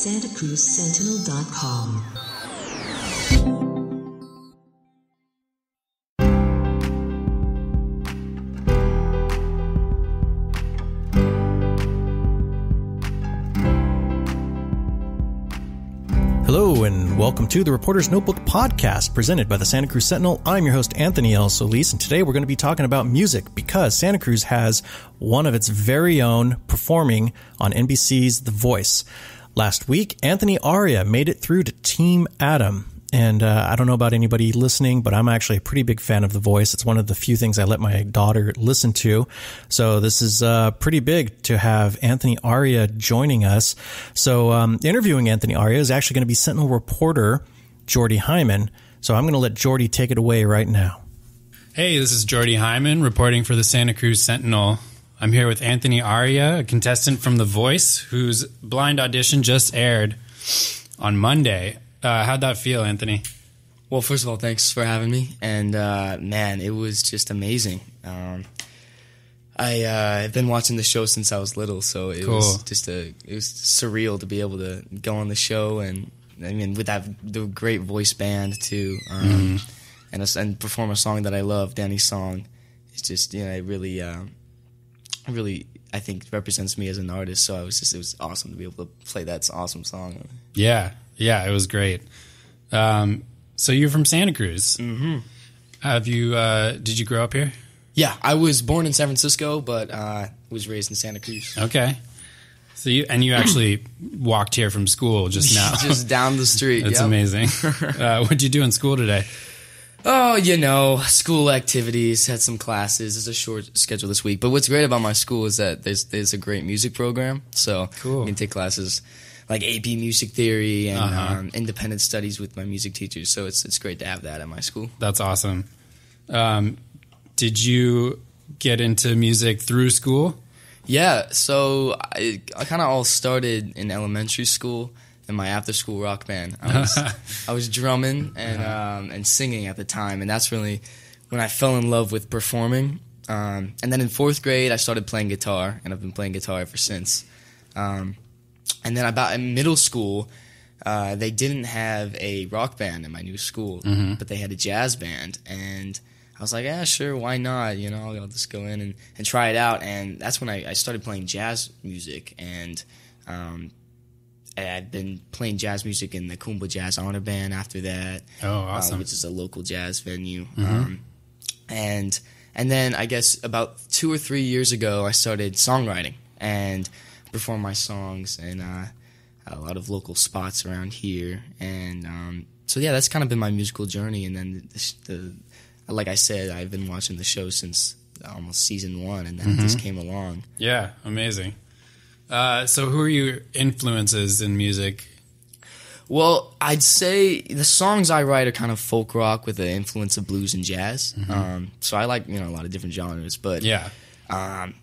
SantaCruzSentinel.com. Hello and welcome to the Reporter's Notebook podcast presented by the Santa Cruz Sentinel. I'm your host, Anthony L. Solis, and today we're going to be talking about music because Santa Cruz has one of its very own performing on NBC's The Voice. Last week, Anthony Arya made it through to Team Adam. And I don't know about anybody listening, but I'm actually a pretty big fan of The Voice. It's one of the few things I let my daughter listen to. So this is pretty big to have Anthony Arya joining us. So interviewing Anthony Arya is actually going to be Sentinel reporter Jordy Hyman. So I'm going to let Jordy take it away right now. Hey, this is Jordy Hyman reporting for the Santa Cruz Sentinel. I'm here with Anthony Arya, a contestant from The Voice, whose blind audition just aired on Monday. How'd that feel, Anthony? Well, first of all, thanks for having me. And, man, it was just amazing. I've been watching the show since I was little, so it was just it was surreal to be able to go on the show. And, I mean, with the great voice band, too, and perform a song that I love, Danny's song. It's just, you know, it really, I think, represents me as an artist. So it was awesome to be able to play that awesome song. Yeah, it was great. So you're from Santa Cruz. Mm-hmm. Did you grow up here? Yeah, I was born in San Francisco, but was raised in Santa Cruz. Okay. So you actually walked here from school just now. Just down the street. That's amazing. What'd you do in school today? Oh, you know, school activities, had some classes. It's a short schedule this week. But what's great about my school is that there's a great music program. So you can take classes like AP Music Theory and independent studies with my music teachers. So it's great to have that at my school. That's awesome. Did you get into music through school? Yeah, so I kind of all started in elementary school in my after-school rock band. I was drumming and singing at the time, and that's really when I fell in love with performing. And then in 4th grade, I started playing guitar, and I've been playing guitar ever since. And then about in middle school, they didn't have a rock band in my new school, but they had a jazz band. And I was like, yeah, sure, why not? You know, I'll just go in and try it out. And that's when I started playing jazz music. And I've been playing jazz music in the Kumbah Jazz Honor Band after that. Oh, awesome. Which is a local jazz venue. And then I guess about 2 or 3 years ago, I started songwriting and perform my songs in a lot of local spots around here. And so, yeah, that's kind of been my musical journey. And then, like I said, I've been watching the show since almost season 1, and then it just came along. Yeah, amazing. So who are your influences in music? Well, I'd say the songs I write are kind of folk rock with the influence of blues and jazz. So I like, you know, a lot of different genres. But yeah. I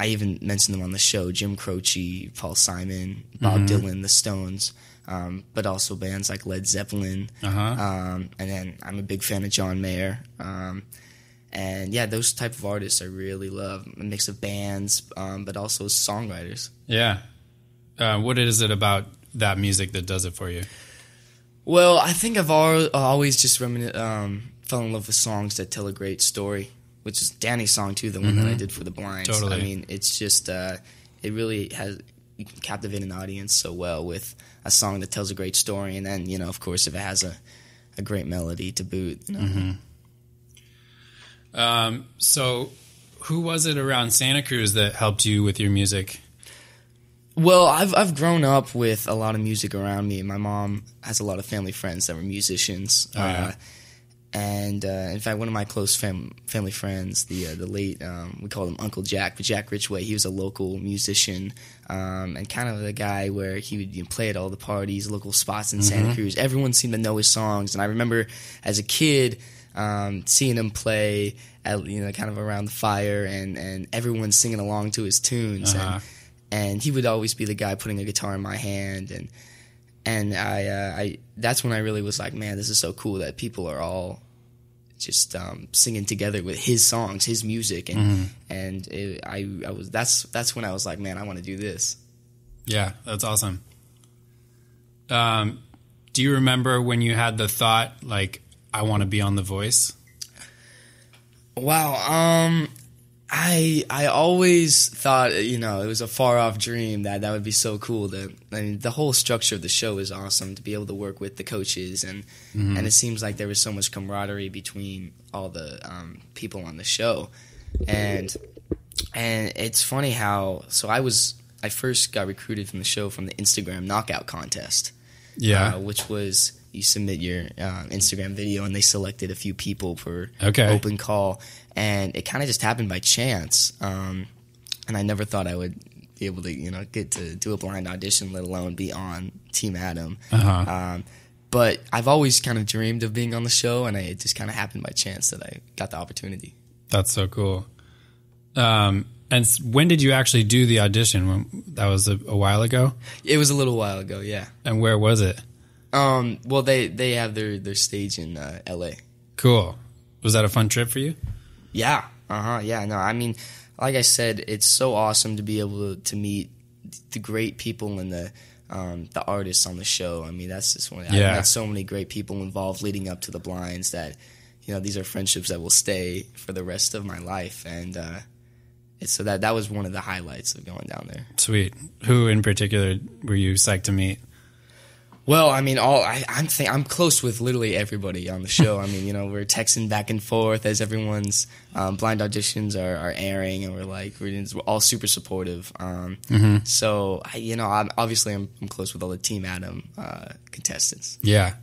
even mentioned them on the show: Jim Croce, Paul Simon, Bob Dylan, the Stones, but also bands like Led Zeppelin. And then I'm a big fan of John Mayer. And yeah, those type of artists I really love. A mix of bands, but also songwriters. Yeah. What is it about that music that does it for you? Well, I think I've always just fell in love with songs that tell a great story, which is Danny's song too, the one that I did for the Blinds. Totally. I mean, it's just it really you can captivate an audience so well with a song that tells a great story, and then, you know, of course, if it has a great melody to boot. You know? So who was it around Santa Cruz that helped you with your music? Well, I've grown up with a lot of music around me. My mom has a lot of family friends that were musicians. And in fact, one of my close family friends, the late, we called him Uncle Jack, but Jack Richway, he was a local musician, and kind of the guy where he would play at all the parties, local spots in Santa Cruz. Everyone seemed to know his songs, and I remember as a kid seeing him play at, you know, kind of around the fire, and everyone singing along to his tunes, and he would always be the guy putting a guitar in my hand, and I that's when I really was like, man, this is so cool that people are all just singing together with his songs, his music, and that's when I was like, man, I want to do this. Yeah, that's awesome. Do you remember when you had the thought, like, I want to be on The Voice? Wow. I always thought, it was a far off dream that would be so cool. The whole structure of the show is awesome, to be able to work with the coaches, and it seems like there was so much camaraderie between all the people on the show, and it's funny how I first got recruited from the show from the Instagram knockout contest, which was you submit your Instagram video and they selected a few people for open call. And it kind of just happened by chance, and I never thought I would be able to, get to do a blind audition, let alone be on Team Adam. But I've always kind of dreamed of being on the show, and it just kind of happened by chance that I got the opportunity. That's so cool. And when did you actually do the audition? That was a while ago? It was a little while ago, yeah. And where was it? Well, they have their stage in L.A. Cool. Was that a fun trip for you? Yeah. Yeah. No, I mean, like I said, it's so awesome to be able to meet the great people and the artists on the show. I mean, that's just one. I've met so many great people involved leading up to the blinds that, these are friendships that will stay for the rest of my life. And so that was one of the highlights of going down there. Sweet. Who in particular were you psyched to meet? Well, I mean, I'm close with literally everybody on the show. I mean, we're texting back and forth as everyone's blind auditions are airing, and we're all super supportive. So, I'm close with all the Team Adam contestants. Yeah,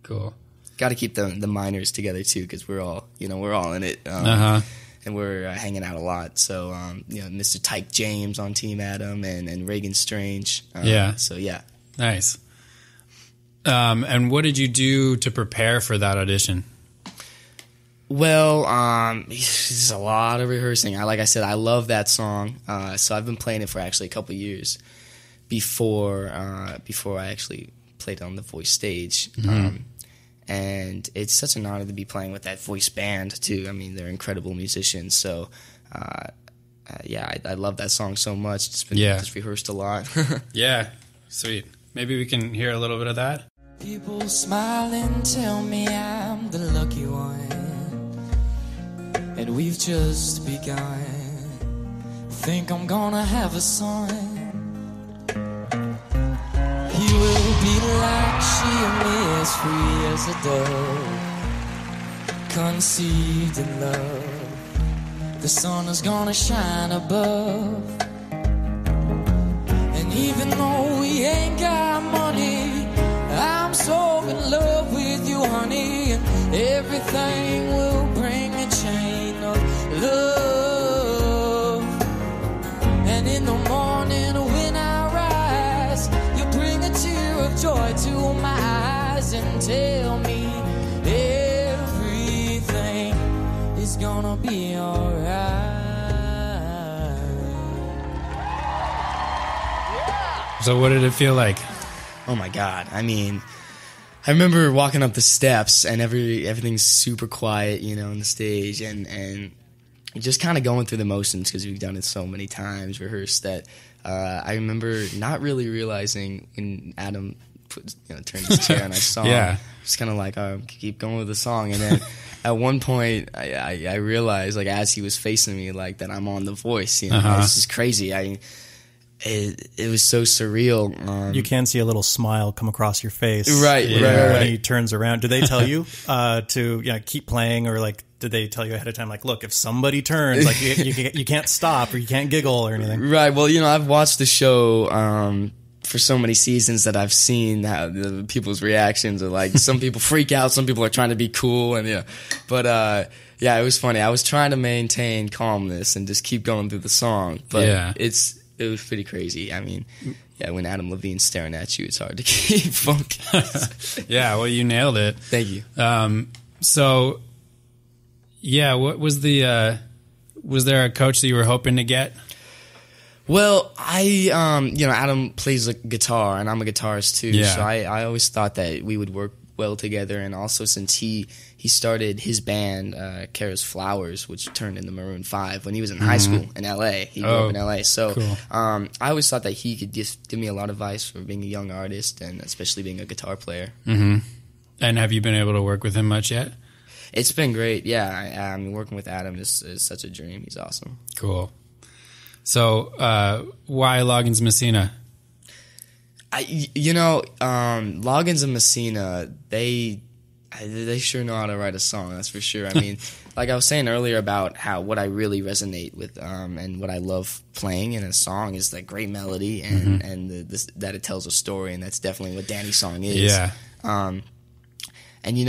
cool. Got to keep the minors together too, because we're all in it. And we're hanging out a lot. So, Mr. Tyke James on Team Adam and Reagan Strange. So yeah, nice. And what did you do to prepare for that audition? Well, it's a lot of rehearsing. Like I said, I love that song. So I've been playing it for actually a couple years before I actually played on the Voice stage. And it's such an honor to be playing with that Voice band too. I mean, they're incredible musicians. So, I love that song so much. Just rehearsed a lot. Yeah, sweet. Maybe we can hear a little bit of that. People smile and tell me I'm the lucky one, and we've just begun. Think I'm gonna have a son. He will be like she is, free as a dove, conceived in love. The sun is gonna shine above, and even though we ain't got money, I'm so in love with you, honey, and everything will bring a chain of love. And in the morning when I rise, you'll bring a tear of joy to my eyes and tell me everything is gonna be alright. So what did it feel like? Oh my God. I mean, I remember walking up the steps and everything's super quiet, on the stage, and just kind of going through the motions because we've done it so many times, rehearsed, that I remember not really realizing when Adam turned his chair and I saw him. Just kind of like, keep going with the song. And then at one point I realized, like, as he was facing me, like, that I'm on The Voice. This is crazy. It was so surreal. You can see a little smile come across your face, right? When he turns around. Do they tell you to keep playing, or like did they tell you ahead of time, like, look, if somebody turns, like you can't stop or you can't giggle or anything? Right. Well, I've watched the show for so many seasons that I've seen how the people's reactions are. Like, some people freak out, some people are trying to be cool, and but it was funny. I was trying to maintain calmness and just keep going through the song, but it was pretty crazy. I mean, when Adam Levine's staring at you, it's hard to keep focused. Well, you nailed it. Thank you. So, what was was there a coach that you were hoping to get? Well, Adam plays a guitar, and I'm a guitarist too. So I always thought that we would work well together, and also since he started his band, Kara's Flowers, which turned into Maroon 5 when he was in high school in L.A. He grew up in L.A. So cool. I always thought that he could just give me a lot of advice for being a young artist, and especially being a guitar player. Mm-hmm. And have you been able to work with him much yet? It's been great, yeah. I mean, working with Adam is such a dream. He's awesome. Cool. So, why Loggins Messina? Loggins and Messina, they sure know how to write a song, that's for sure. I mean, like I was saying earlier about what I really resonate with and what I love playing in a song is that great melody and that it tells a story, and that's definitely what Danny's song is. Yeah. And,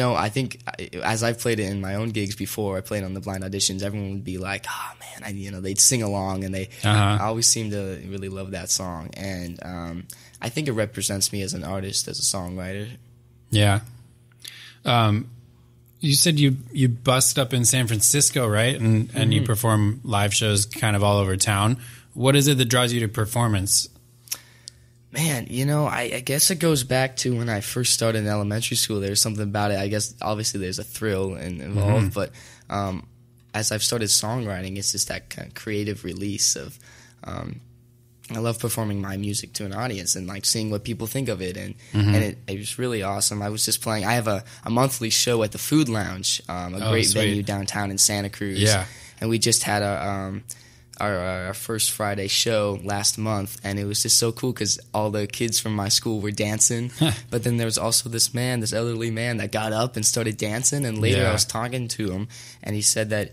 I think as I've played it in my own gigs before, I played on the blind auditions, everyone would be like, oh, man, they'd sing along, and I always seem to really love that song. And I think it represents me as an artist, as a songwriter. Yeah. You said you bust up in San Francisco, right? And you perform live shows kind of all over town. What is it that draws you to performance? Man, I guess it goes back to when I first started in elementary school. There's something about it. I guess obviously there's a thrill involved, but as I've started songwriting, it's just that kind of creative release of. I love performing my music to an audience and like seeing what people think of it, and it was really awesome. I was just playing. I have a monthly show at the Food Lounge, a great venue downtown in Santa Cruz. Yeah, and we just had our first Friday show last month, and it was just so cool because all the kids from my school were dancing, but then there was also this elderly man that got up and started dancing, and later I was talking to him, and he said that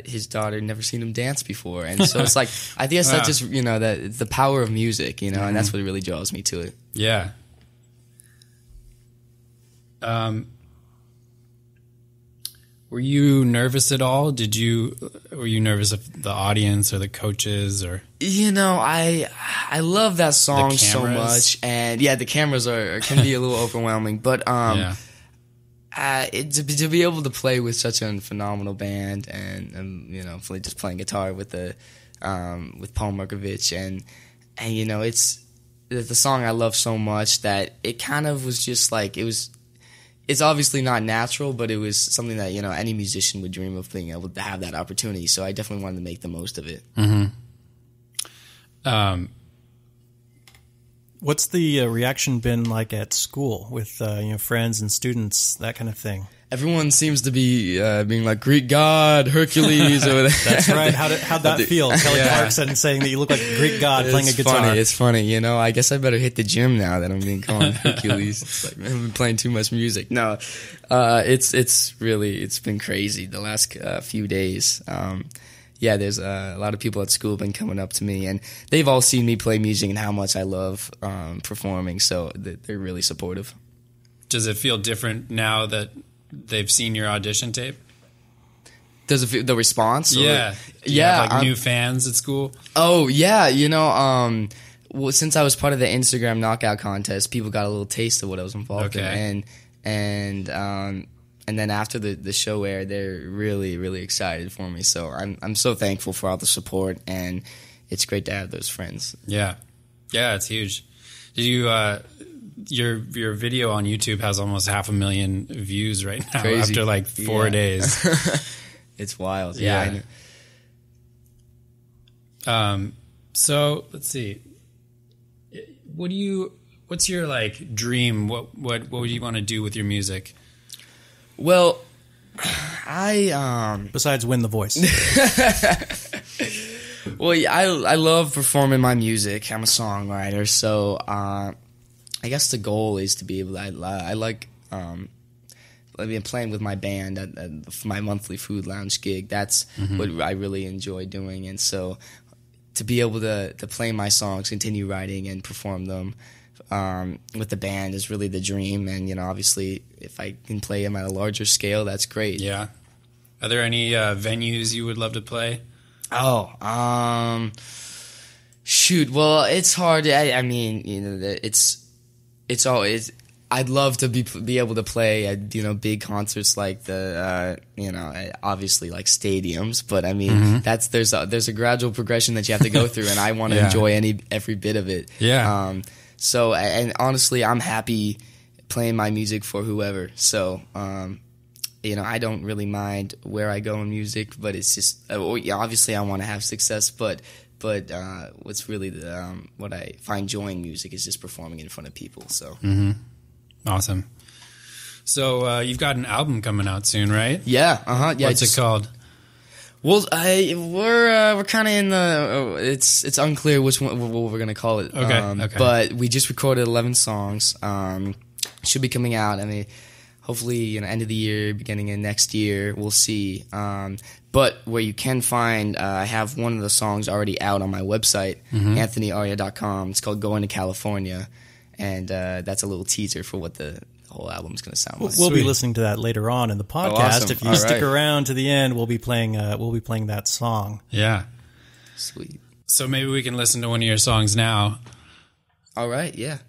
his daughter had never seen him dance before, and so it's like, I guess that just, that it's the power of music, and that's what really draws me to it. Yeah. Were you nervous at all? Were you nervous of the audience or the coaches or? I love that song so much, and the cameras can be a little overwhelming, but to be able to play with such a phenomenal band, and just playing guitar with Paul Markovich, and it's the song I love so much that it kind of was just like it's obviously not natural, but it was something that any musician would dream of being able to have that opportunity. So I definitely wanted to make the most of it. What's the reaction been like at school with friends and students, that kind of thing? Everyone seems to be being like Greek god, Hercules. Or That's right. How'd that feel? Kelly Clarkson saying that you look like a Greek god playing a guitar. It's funny. I guess I better hit the gym now that I'm being called Hercules. It's like, man, I've been playing too much music. No, it's been crazy the last few days. There's a lot of people at school have been coming up to me, and they've all seen me play music and how much I love performing, so they're really supportive. Does it feel different now that they've seen your audition tape? Does it feel the response? Yeah. Do you have new fans at school? Oh, yeah. Well, since I was part of the Instagram knockout contest, people got a little taste of what I was involved in. And then after the show aired, they're really, really excited for me. So I'm so thankful for all the support, and it's great to have those friends. Yeah. Yeah, it's huge. Did you your video on YouTube has almost 500,000 views right now. Crazy. After like 4 days. It's wild. Yeah. So let's see. What's your like dream? What would you want to do with your music? Well, I besides win The Voice. Well, I love performing my music. I'm a songwriter, so I guess the goal is to be able to, I've been playing with my band at my monthly Food Lounge gig. That's what I really enjoy doing. And so to be able to play my songs, continue writing and perform them with the band is really the dream. And, obviously if I can play them at a larger scale, that's great. Yeah. Are there any venues you would love to play? Shoot. Well, it's hard. I mean, it's always. I'd love to be able to play at big concerts like the obviously like stadiums, but I mean there's a gradual progression that you have to go through, and I want to enjoy every bit of it. Yeah. So and honestly, I'm happy playing my music for whoever. So, I don't really mind where I go in music, but it's just obviously I want to have success, but what's really what I find joy in music is just performing in front of people. So Awesome. So you've got an album coming out soon, right? Yeah. Yeah. What's it called? Well, we're kind of in the it's unclear which one what we're gonna call it. Okay. But we just recorded 11 songs. Should be coming out. I mean, hopefully, end of the year, beginning of next year, we'll see. But where you can find, I have one of the songs already out on my website, AnthonyArya.com. It's called "Going to California," and that's a little teaser for what the whole album's going to sound like. We'll be listening to that later on in the podcast. Awesome. If you stick around to the end, we'll be playing that song. Yeah. Sweet. So maybe we can listen to one of your songs now. All right, yeah.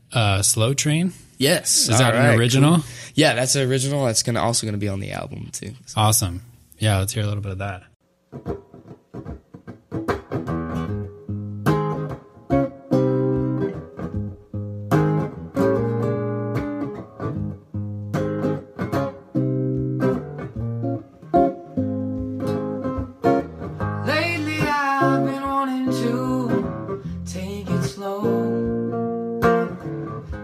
Slow Train? Yes. Is that an original? Cool. Yeah, that's an original. That's also going to be on the album, too. So. Awesome. Yeah, let's hear a little bit of that. Lately I've been wanting to take it slow,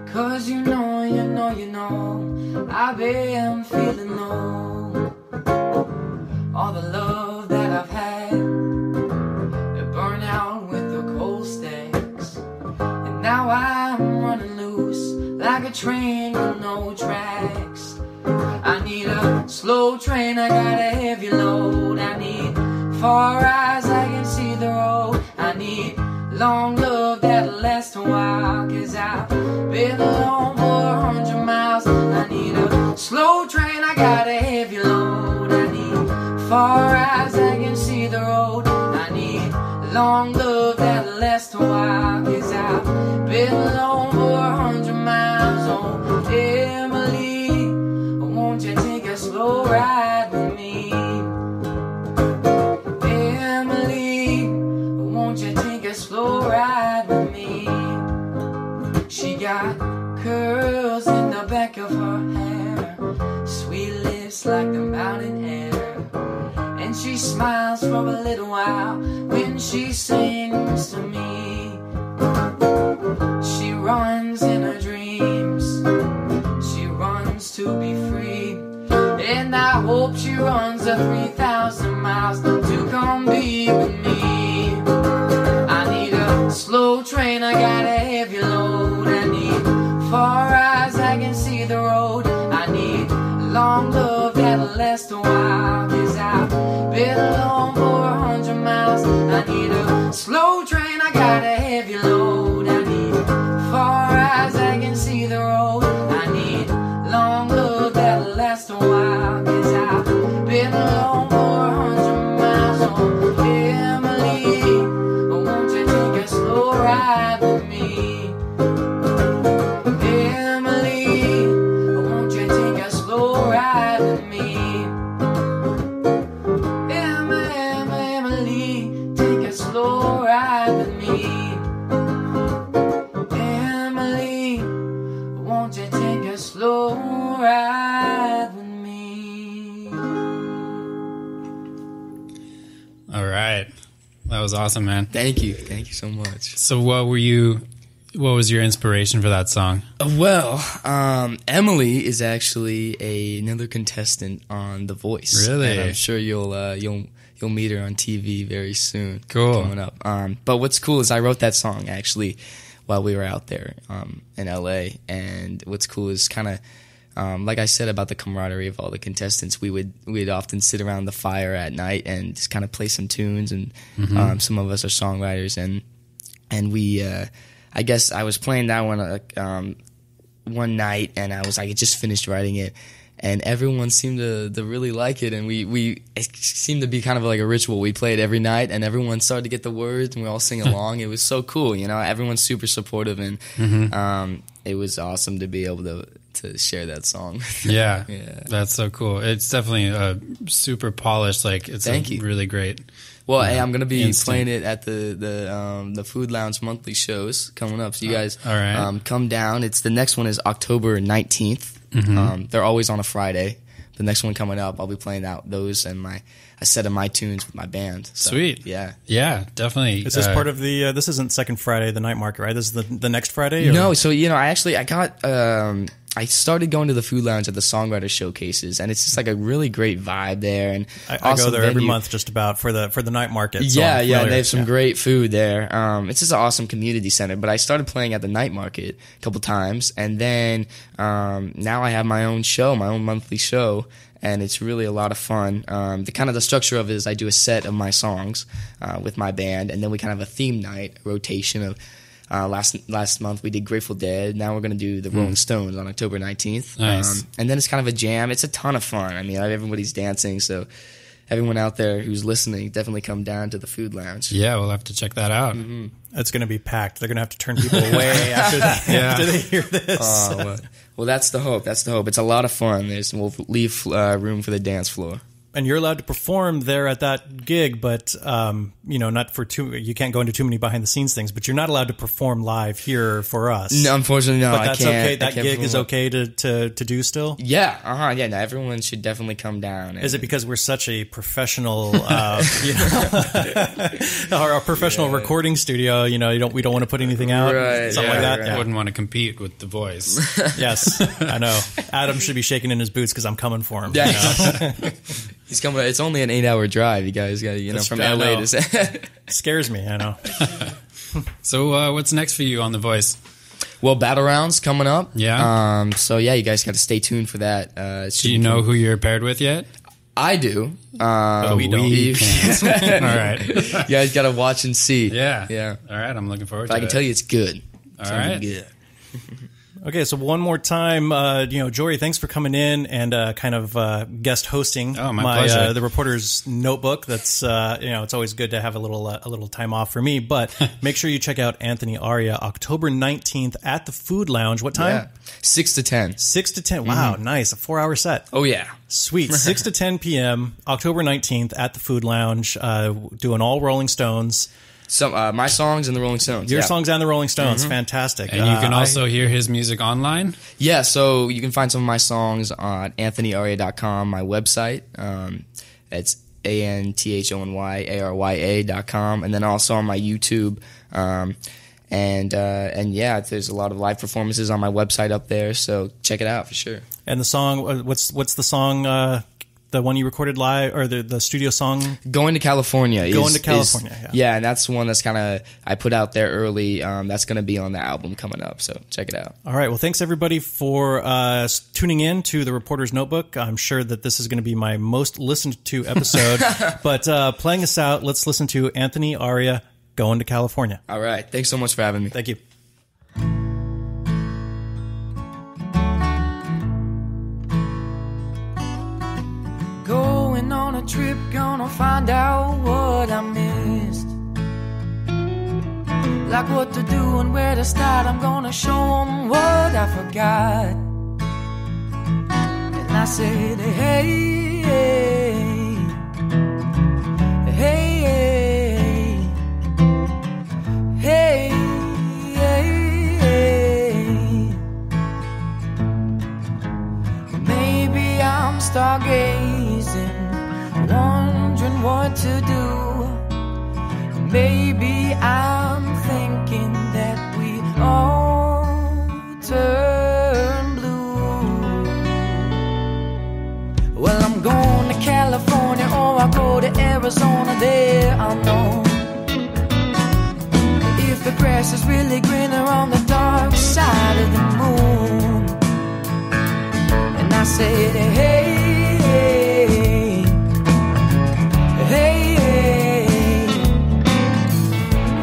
'cause you know I've been feeling low. All the love that I've had, it burned out with the cold stacks, and now I'm running loose like a train with no tracks. I need a slow train, I got a heavy load. I need far eyes, I can see the road. I need long love that'll last a while, 'cause I've been alone for 100 miles. I need a slow train, I got a heavy load. I need far eyes, I can see the road. I need long love that'll last a while, 'cause I've been alone for 100 miles. Oh, Emily, won't you take a slow ride with me? Emily, won't you take a slow ride with me? She got curls in the back of her hair, sweet lips like the mountain air, and she smiles for a little while when she sings to me. She runs in her dreams, she runs to be free, and I hope she runs the 3,000 miles to come be with me. I need a slow train, I got a heavy load. I need far eyes, I can see the road. I need long love that'll last a while, 'cause I've been alone for 100 miles. I need a slow train, I got a heavy load. I need far eyes, I can see the road. I need long love that'll last a while, 'cause I've been alone for 100 miles. Oh, Emily, won't you take a slow ride with me? Emily, won't you take a slow ride with me? Emily, take a slow ride with me. Emily, won't you take a slow ride with me? All right. That was awesome, man. Thank you so much. So what was your inspiration for that song? Well, Emily is actually another contestant on The Voice. Really? And I'm sure you'll meet her on TV very soon. Cool. Coming up. But what's cool is I wrote that song actually while we were out there in LA. And what's cool is kind of like I said about the camaraderie of all the contestants, we'd often sit around the fire at night and just kind of play some tunes. And some of us are songwriters, and we. I guess I was playing that one night, and I just finished writing it, and everyone seemed to really like it, and it seemed to be kind of like a ritual. We played every night, and everyone started to get the words, and we all sing along. It was so cool, everyone's super supportive, and it was awesome to be able to share that song. Yeah, Yeah. That's so cool. It's definitely super polished. Like, it's Thank you. really great Well, hey, I'm gonna be playing it at the Food Lounge monthly shows coming up. So you guys, all right. Come down. The next one is October 19th. They're always on a Friday. The next one coming up, I'll be playing out those and a set of my tunes with my band. So, sweet. Yeah, definitely. Is this part of the? This isn't second Friday, the night market, right? This is the next Friday. Or? No, so I started going to the Food Lounge at the songwriter showcases, and it's just like a really great vibe there. And I go there every month just about for the night market. So yeah, they have some great food there. It's just an awesome community center. But I started playing at the night market a couple times, and then now I have my own show, my own monthly show, and it's really a lot of fun. The structure of it is I do a set of my songs with my band, and then we kind of have a theme night, a rotation of. Last month we did Grateful Dead. Now we're going to do the Rolling Stones on October 19th. Nice. And then it's kind of a jam. It's a ton of fun. I mean, everybody's dancing, so everyone out there who's listening, definitely come down to the Food Lounge. Yeah, we'll have to check that out. It's going to be packed. They're going to have to turn people away after they hear this. Well, that's the hope. That's the hope. It's a lot of fun. We'll leave room for the dance floor. And you're allowed to perform there at that gig, but not for you can't go into too many behind the scenes things. But you're not allowed to perform live here for us. No, unfortunately, no. But that's I can't. okay. That gig is okay to do still. Yeah, yeah. No, everyone should definitely come down. Is it because we're such a professional, our professional recording studio? We don't want to put anything out, something like that. Right. I wouldn't want to compete with The Voice. Yes, I know. Adam should be shaking in his boots because I'm coming for him. Yeah. He's coming. It's only an 8-hour drive. You guys got from LA to. Scares me. I know. So what's next for you on The Voice? Well, Battle Round's coming up. Yeah. So you guys got to stay tuned for that. Do you know who you're paired with yet? I do. We don't. Can't. All right. You guys got to watch and see. Yeah. All right. I'm looking forward to it. I can tell you it's good. All right. Good. Okay, so one more time, Jordy, thanks for coming in and kind of guest hosting my pleasure. The Reporter's Notebook. That's it's always good to have a little time off for me. But make sure you check out Anthony Arya October 19th at the Food Lounge. What time? Yeah. 6 to 10. 6 to 10. Wow, nice. A 4-hour set. Oh yeah, sweet. 6 to 10 p.m. October 19th at the Food Lounge. Doing all Rolling Stones. My songs and the Rolling Stones. Your songs and the Rolling Stones. Fantastic. And you can also hear his music online? Yeah, so you can find some of my songs on anthonyarya.com, my website. It's ANTHONYARYA.com. And then also on my YouTube. And there's a lot of live performances on my website up there, so check it out for sure. And the song, what's the song... the one you recorded live, or the studio song? Going to California. Yeah, and that's the one that's kind of, I put out there early. That's going to be on the album coming up, so check it out. All right, well, thanks everybody for tuning in to The Reporter's Notebook. I'm sure that this is going to be my most listened to episode, but playing us out, let's listen to Anthony Arya, Going to California. All right, thanks so much for having me. Thank you. Going on a trip, gonna find out what I missed. Like what to do and where to start, I'm gonna show them what I forgot. And I said, hey, hey, hey, hey, hey. Maybe I'm stargazing, wondering what to do. Maybe I'm thinking that we all turn blue. Well, I'm going to California, or I'll go to Arizona. There I'll know if the grass is really greener on the dark side of the moon. And I said, hey, hey, hey,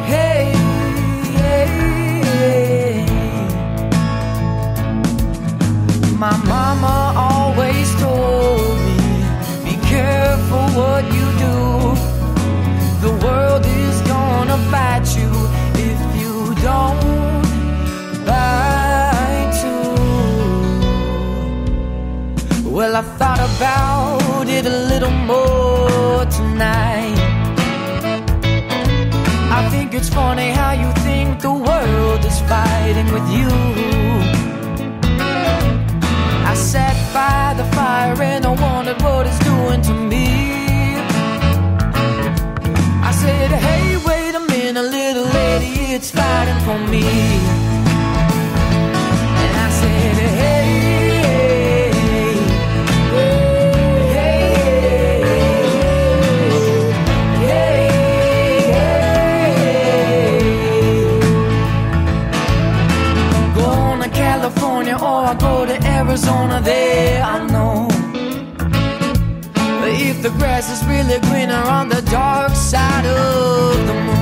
hey. My mama always told me, be careful what you do. The world is gonna bite you if you don't bite too. Well, I thought about it a little more tonight. it's funny how you think the world is fighting with you. I sat by the fire and I wondered what it's doing to me. I said, hey, wait a minute, little lady, it's fighting for me. And I said, hey, California or I go to Arizona, there I know. But if the grass is really greener on the dark side of the moon.